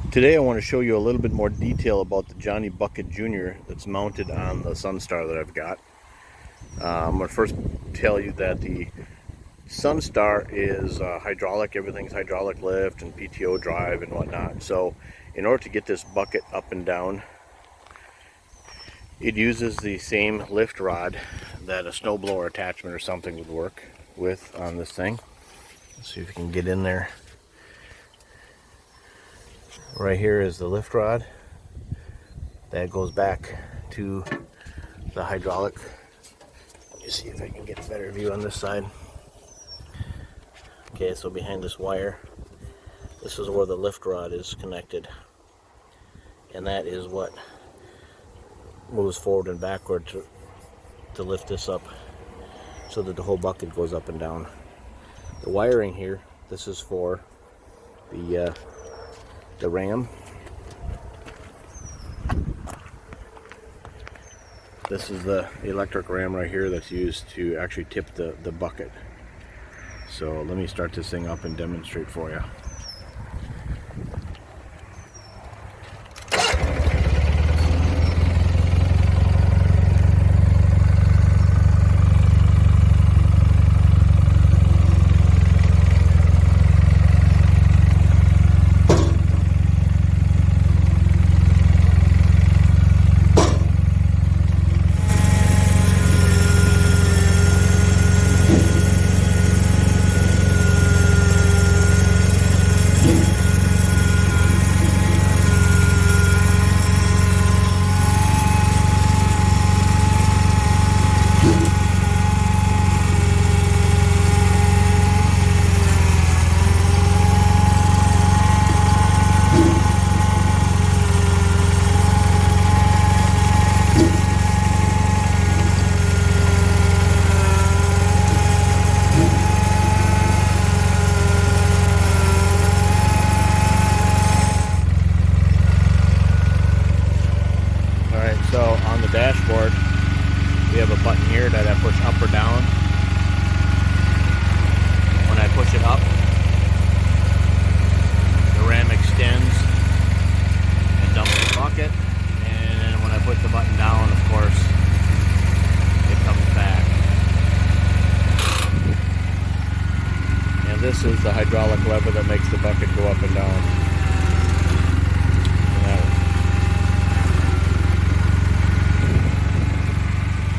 Today I want to show you a little bit more detail about the Johnny Bucket Jr. that's mounted on the Sunstar that I've got. I'm going to first tell you that the Sunstar is hydraulic. Everything's hydraulic lift and PTO drive and whatnot. So in order to get this bucket up and down, it uses the same lift rod that a snowblower attachment or something would work with on this thing. Let's see if we can get in there. Right here is the lift rod that goes back to the hydraulic. Let me see if I can get a better view on this side. Okay, so behind this wire, this is where the lift rod is connected, and that is what moves forward and backward to lift this up so that the whole bucket goes up and down. The wiring here, this is for the ram. This is the electric ram right here that's used to actually tip the bucket. So let me start this thing up and demonstrate for you. So on the dashboard, we have a button here that I push up or down. When I push it up, the ram extends and dumps the bucket. And when I push the button down, of course, it comes back. And this is the hydraulic lever that makes the bucket go up and down.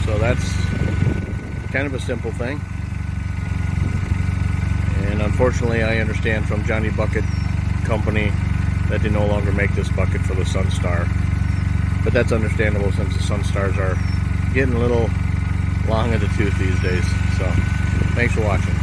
So that's kind of a simple thing, and unfortunately I understand from Johnny Bucket Company that they no longer make this bucket for the Sunstar, but that's understandable since the Sunstars are getting a little long in the tooth these days. So thanks for watching.